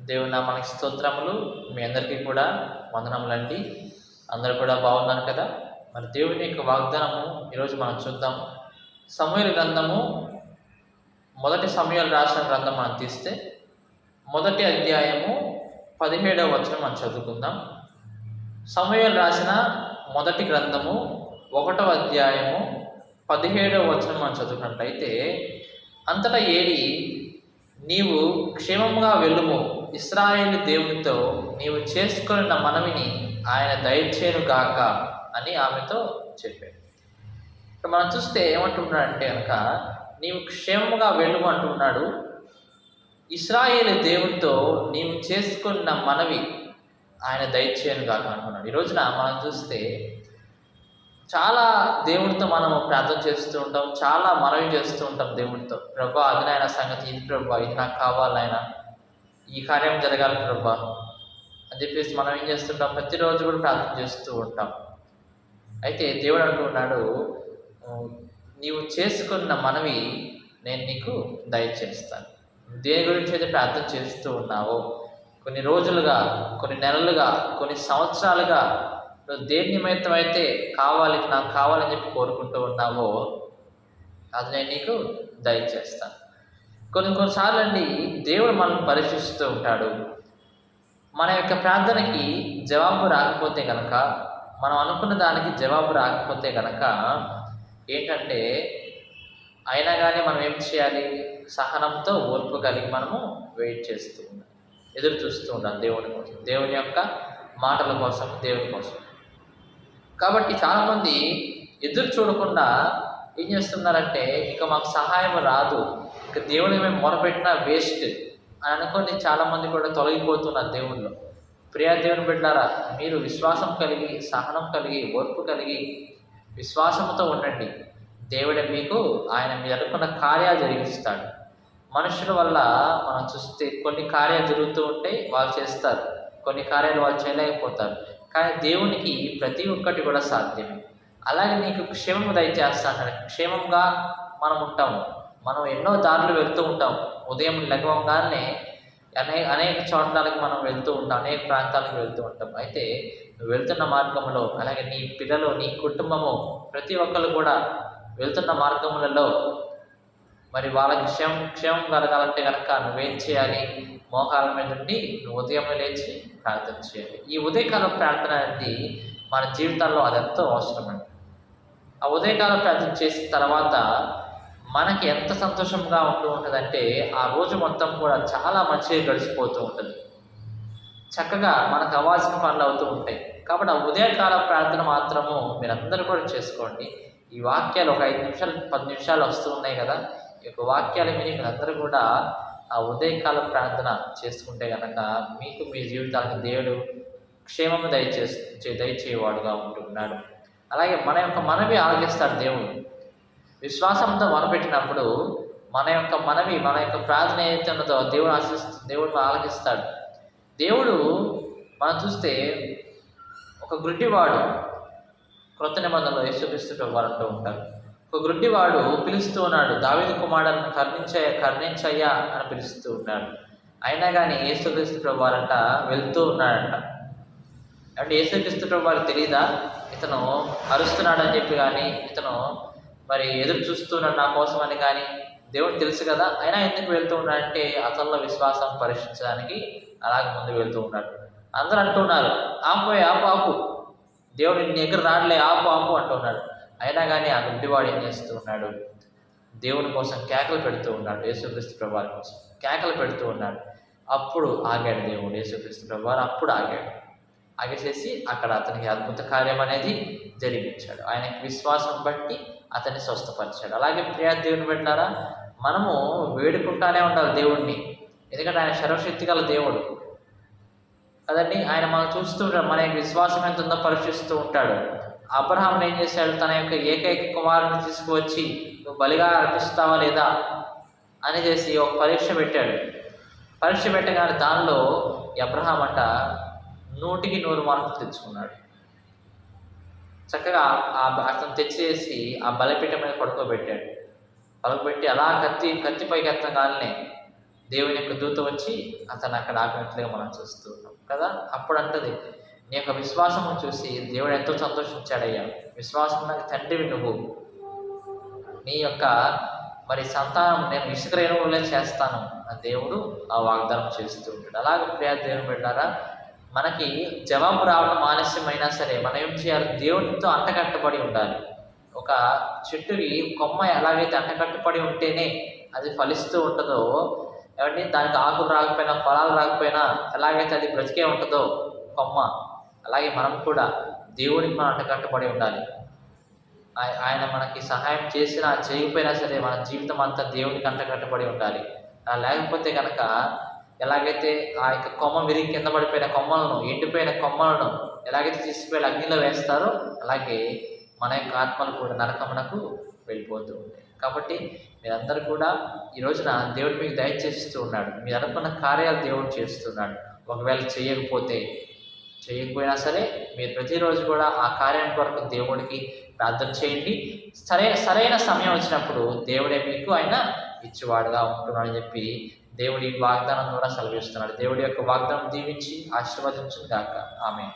దేవుని నామానికి స్తోత్రములు. మీ అందరికీ కూడా వందనములండి. అందరూ కూడా బాగున్నారు కదా. మరి దేవుని యొక్క వాగ్దానము ఈరోజు మనం చూద్దాం. సమూయేలు గ్రంథము, మొదటి సమూయేలు రాసిన గ్రంథం మనం తీస్తే మొదటి అధ్యాయము 17వ వచనం మనం చదువుకుందాం. సమూయేలు రాసిన మొదటి గ్రంథము 1వ అధ్యాయము 17వ వచనం మనం చదువుకున్నట్లయితే, అంతటా ఏలి, నీవు క్షేమముగా వెళ్ళుము, ఇశ్రాయేలు దేవునితో నీవు చేసుకున్న మనవిని ఆయన దయచేయునుగాక అని ఆమెతో చెప్పాడు. ఇక్కడ మనం చూస్తే ఏమంటున్నాడంటే కనుక, నీవు క్షేమముగా వెళ్ళుము అంటున్నాడు. ఇశ్రాయేలు దేవునితో నీవు చేసుకున్న మనవి ఆయన దయచేయునుగాక అంటున్నాడు. ఈ రోజున మనం చూస్తే చాలా దేవుడితో మనము ప్రార్థన చేస్తూ ఉంటాం, చాలా మనవి చేస్తూ ఉంటాం దేవుడితో. ప్రభా, అది నాయన సంగతి, ఇది ప్రభా, ఇది నాకు కావాలైనా, ఈ కార్యం జరగాలి ప్రభా అని చెప్పేసి మనం ఏం చేస్తుంటాం, ప్రతిరోజు కూడా ప్రార్థన చేస్తూ ఉంటాం. అయితే దేవుడు అంటున్నాడు, నీవు చేసుకున్న మనవి నేను నీకు దయచేస్తాను. దేని గురించి అయితే ప్రార్థన చేస్తూ ఉన్నావో, కొన్ని రోజులుగా, కొన్ని నెలలుగా, కొన్ని సంవత్సరాలుగా నువ్వు దేని నిమిత్తం అయితే నాకు కావాలని చెప్పి కోరుకుంటూ ఉన్నావో అది నేను నీకు దయచేస్తాను. కొన్నిసార్లు అండి దేవుడు మనల్ని పరీక్షిస్తూ ఉంటాడు. మన యొక్క ప్రార్థనకి జవాబు రాకపోతే కనుక, మనం అనుకున్న దానికి జవాబు రాకపోతే కనుక ఏంటంటే, అయినా కానీ మనం ఏం చేయాలి? సహనంతో ఓర్పు కలిగి మనము వెయిట్ చేస్తూ ఉండాలి, ఎదురు చూస్తూ ఉండాలి దేవుని కోసం, దేవుని యొక్క మాటల కోసం, దేవుని కోసం. కాబట్టి చాలామంది ఎదురు చూడకుండా ఏం చేస్తున్నారంటే, ఇక మాకు సహాయం రాదు, ఇక దేవుని మేము మొరపెట్టినా వేస్ట్ అని అనుకొని చాలామంది కూడా తొలగిపోతున్నారు దేవుళ్ళు. ప్రియా దేవుని బిడ్డలారా, మీరు విశ్వాసం కలిగి, సహనం కలిగి, ఓర్పు కలిగి, విశ్వాసంతో ఉండండి. దేవుడే మీకు ఆయన మీరు అనుకున్న కార్యాలు జరిగిస్తాడు. మనుషుల వల్ల మనం చూస్తే కొన్ని కార్యాలు జరుగుతూ ఉంటాయి, వాళ్ళు చేస్తారు, కొన్ని కార్యాలు వాళ్ళు చేయలేకపోతారు. కానీ దేవునికి ప్రతి ఒక్కటి కూడా సాధ్యమే. అలాగే నీకు క్షేమము దయచేస్తాను. క్షేమంగా మనం ఉంటాము. మనం ఎన్నో దారులు వెళ్తూ ఉంటాం. ఉదయం లెగవంగానే అనేక చోట్లకి మనం వెళ్తూ ఉంటాం, అనేక ప్రాంతాలకు వెళ్తూ ఉంటాం. అయితే నువ్వు వెళ్తున్న మార్గంలో, అలాగే నీ పిల్లలు, నీ కుటుంబము, ప్రతి ఒక్కరు కూడా వెళ్తున్న మార్గములలో మరి వాళ్ళకి క్షేమం కలగాలంటే కనుక నువ్వేం చేయాలి? మోకాళ్ళ మీద ఉండి నువ్వు ఉదయం లేచి ప్రార్థన చేయాలి. ఈ ఉదయకాలం ప్రార్థన అనేది మన జీవితాల్లో అదెంతో అవసరం అండి. ఆ ఉదయకాలం ప్రార్థన చేసిన తర్వాత మనకి ఎంత సంతోషంగా ఉంటూ ఉంటుందంటే, ఆ రోజు మొత్తం కూడా చాలా మంచిగా గడిచిపోతూ ఉంటుంది. చక్కగా మనకు కావాల్సిన పనులు అవుతూ ఉంటాయి. కాబట్టి ఆ ఉదయకాల ప్రార్థన మాత్రము మీరందరూ కూడా చేసుకోండి. ఈ వాక్యాలు ఒక 5 నిమిషాలు 10 నిమిషాలు వస్తూ ఉన్నాయి కదా, ఈ యొక్క వాక్యాలు విని మీరందరూ కూడా ఆ ఉదయకాల ప్రార్థన చేసుకుంటే కనుక మీకు మీ జీవితానికి దేవుడు క్షేమము దయచేవాడుగా ఉంటున్నాడు. అలాగే మన యొక్క మనవి ఆలకిస్తాడు దేవుడు. విశ్వాసంతో మొరపెట్టినప్పుడు మన యొక్క ప్రార్థన ఏదైతే ఉన్నదో దేవుడు ఆలకిస్తాడు. దేవుడు మనం చూస్తే ఒక గుడ్డివాడు, క్రొత్త నిబంధనలో యేసుక్రీస్తు వారు అంటూ ఉంటారు, ఒక గుడ్డివాడు పిలుస్తూ ఉన్నాడు, దావీదు కుమారుని కరుణించయ్యా అని పిలుస్తూ ఉన్నాడు. అయినా కానీ యేసుక్రీస్తు వారంట వెళ్తూ ఉన్నాడంట. అంటే యేసుక్రీస్తు వారికి తెలియదా ఇతను అరుస్తున్నాడని చెప్పి? కానీ ఇతను మరి ఎదురు చూస్తున్నాడు నా కోసం అని కానీ దేవుడు తెలుసు కదా. అయినా ఎందుకు వెళ్తూ ఉన్నాడంటే, అతనిలో విశ్వాసం పరీక్షించడానికి అలాగే ముందు వెళ్తూ ఉన్నాడు. అందరూ అంటున్నారు, ఆపు, దేవుడు నీ దగ్గర రాడలే, ఆపు అంటున్నాడు. అయినా కానీ ఆ గుడ్డివాడు ఏం చేస్తూ ఉన్నాడు? దేవుని కోసం కేకలు పెడుతూ ఉన్నాడు. యేసుక్రీస్తు ప్రభువారి కోసం కేకలు పెడుతూ ఉన్నాడు. అప్పుడు ఆగాడు దేవుడు. యేసుక్రీస్తు ప్రభువారు అప్పుడు ఆగేసేసి అక్కడ అతనికి అద్భుత కార్యం అనేది జరిగించాడు. ఆయనకి విశ్వాసం బట్టి అతన్ని స్వస్థపరిచాడు. అలాగే ప్రియా దేవుని బిడ్డలారా, మనము వేడుకుంటానే ఉండాలి దేవుణ్ణి. ఎందుకంటే ఆయన సర్వశక్తి గల దేవుడు కదండి. ఆయన మనం చూస్తూ ఉంటాడు, మన యొక్క విశ్వాసం ఎంత ఉందో పరీక్షిస్తూ ఉంటాడు. అబ్రహాం ఏం చేశాడు? తన యొక్క ఏకైక కుమారుని తీసుకువచ్చి నువ్వు బలిగా అర్పిస్తావా లేదా అని చేసి ఒక పరీక్ష పెట్టాడు. పరీక్ష పెట్టగానే దానిలో అబ్రహాం అంట 100కి 100 మార్కులు తెచ్చుకున్నాడు. చక్కగా అతను తెచ్చేసి ఆ బలిపీఠం మీద పడుకోబెట్టాడు. పడుకోబెట్టి అలా కత్తి పైకి ఎత్తగానే దేవుని యొక్క దూత వచ్చి అతను అక్కడ ఆపినట్లుగా మనం చూస్తూ ఉన్నాం కదా. అప్పుడు అంటది, నీ యొక్క విశ్వాసము చూసి దేవుడు ఎంతో సంతోషించాడయ్యా, విశ్వాసం నాకు తండ్రివి నువ్వు, నీ యొక్క మరి సంతానం నేను ఇసుక రేణువులే చేస్తాను అని దేవుడు ఆ వాగ్దానం చేస్తూ ఉంటాడు. అలాగే ప్రియ దేవుని బిడ్డారా, మనకి జవాబు రావడం ఆలస్యమైనా సరే మనం ఏం చేయాలి? దేవునితో అంటకట్టబడి ఉండాలి. ఒక చెట్టుకి కొమ్మ ఎలాగైతే అంటకట్టుబడి ఉంటేనే అది ఫలిస్తూ ఉంటుందో, ఏమంటే దానికి ఆకులు రాకపోయినా ఫలాలు రాకపోయినా ఎలాగైతే అది బ్రతికే ఉంటుందో కొమ్మ, అలాగే మనం కూడా దేవుడికి మనం అంటకట్టుబడి ఉండాలి. ఆయన మనకి సహాయం చేసినా చేయకపోయినా సరే మన జీవితం అంతా దేవునికి అంటకట్టుబడి ఉండాలి. లేకపోతే కనుక ఎలాగైతే ఆ యొక్క కొమ్మ విరిగి కింద పడిపోయిన కొమ్మలను, ఎండిపోయిన కొమ్మలను ఎలాగైతే తీసుకుపోయి అగ్నిలో వేస్తారో అలాగే మన యొక్క ఆత్మలు కూడా నరకమునకు వెళ్ళిపోతూ ఉంటాయి. కాబట్టి మీరందరూ కూడా ఈ రోజున దేవుడు మీకు దయచేస్తూ ఉన్నాడు. మీరు అనుకున్న కార్యాలు దేవుడు చేస్తున్నాడు. ఒకవేళ చేయకపోయినా సరే మీరు ప్రతిరోజు కూడా ఆ కార్యం కొరకు దేవుడికి ప్రార్థన చేయండి. సరైన సమయం వచ్చినప్పుడు దేవుడే మీకు ఆయన ఇచ్చేవాడుగా ఉంటున్నాడని చెప్పి దేవుడి వాగ్దానం ద్వారా సెలవిస్తున్నాడు. దేవుడి యొక్క వాగ్దానం దీవించి ఆశీర్వదించును గాక. ఆమేన్.